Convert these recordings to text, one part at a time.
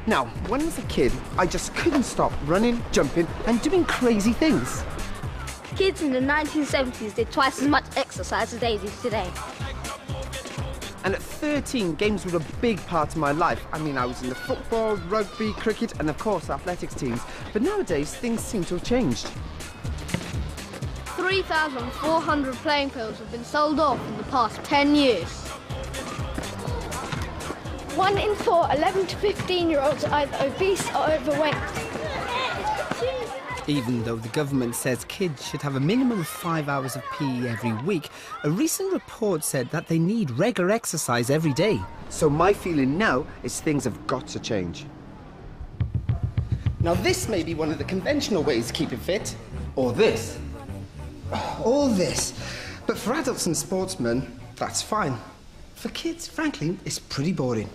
Now, when I was a kid, I just couldn't stop running, jumping, and doing crazy things. Kids in the 1970s did twice as much exercise as they do today. And at 13, games were a big part of my life. I mean, I was in the football, rugby, cricket, and of course, athletics teams. But nowadays, things seem to have changed. 3,400 playing fields have been sold off in the past 10 years. 1 in 4 11 to 15-year-olds are either obese or overweight. Even though the government says kids should have a minimum of 5 hours of PE every week, a recent report said that they need regular exercise every day. So my feeling now is things have got to change. Now this may be one of the conventional ways to keep it fit, or this. All this. But for adults and sportsmen, that's fine. For kids, frankly, it's pretty boring.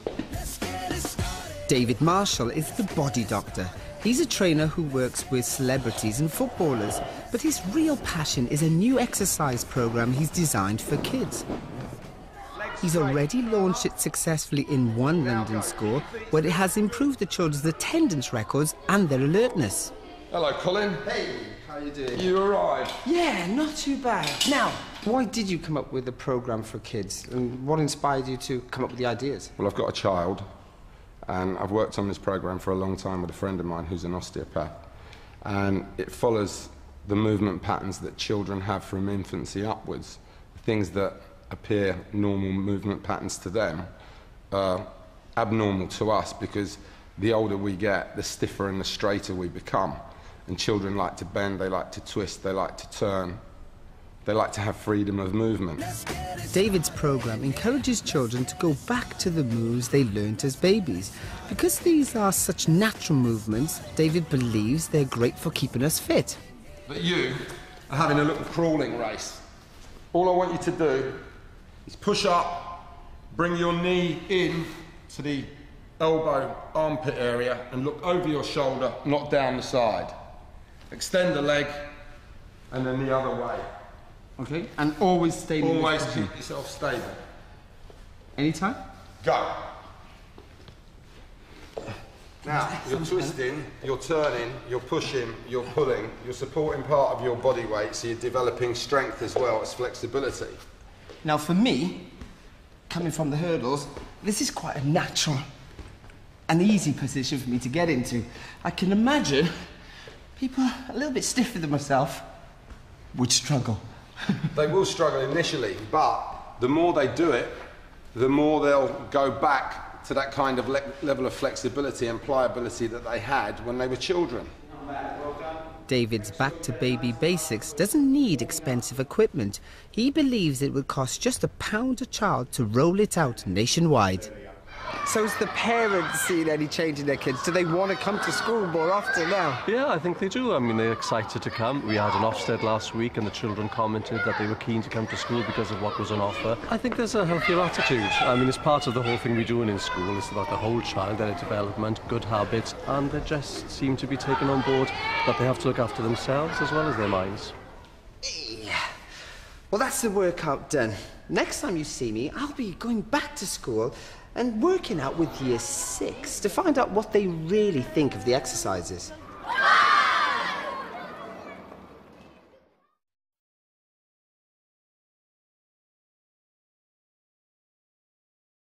David Marshall is the body doctor. He's a trainer who works with celebrities and footballers, but his real passion is a new exercise program he's designed for kids. He's already launched it successfully in one London school, where it has improved the children's attendance records and their alertness. Hello, Colin. Hey, how you doing? You arrived? Yeah, not too bad. Now, why did you come up with a program for kids, and what inspired you to come up with the ideas? Well, I've got a child, and I've worked on this program for a long time with a friend of mine who's an osteopath, and it follows the movement patterns that children have from infancy upwards. Things that appear normal movement patterns to them are abnormal to us, because the older we get, the stiffer and the straighter we become. And children like to bend, they like to twist, they like to turn. They like to have freedom of movement. David's program encourages children to go back to the moves they learnt as babies. Because these are such natural movements, David believes they're great for keeping us fit. But you are having a little crawling race. All I want you to do is push up, bring your knee in to the elbow, armpit area, and look over your shoulder, not down the side. Extend the leg, and then the other way. Okay, and always stay in this Always position. keep yourself stable. Anytime? Go. Now, you're twisting, you're turning, you're pushing, you're pulling, you're supporting part of your body weight, so you're developing strength as well as flexibility. Now, for me, coming from the hurdles, this is quite a natural and easy position for me to get into. I can imagine people a little bit stiffer than myself would struggle. They will struggle initially, but the more they do it, the more they'll go back to that kind of level of flexibility and pliability that they had when they were children. David's Back to Baby Basics doesn't need expensive equipment. He believes it would cost just £1 a child to roll it out nationwide. So is the parents seeing any change in their kids? Do they want to come to school more often now? Yeah, I think they do. I mean, they're excited to come. We had an Ofsted last week and the children commented that they were keen to come to school because of what was on offer. I think there's a healthier attitude. I mean, it's part of the whole thing we're doing in school. It's about the whole child, their development, good habits, and they just seem to be taken on board that they have to look after themselves as well as their minds. Yeah. Well, that's the workout done. Next time you see me, I'll be going back to school and working out with Year 6 to find out what they really think of the exercises.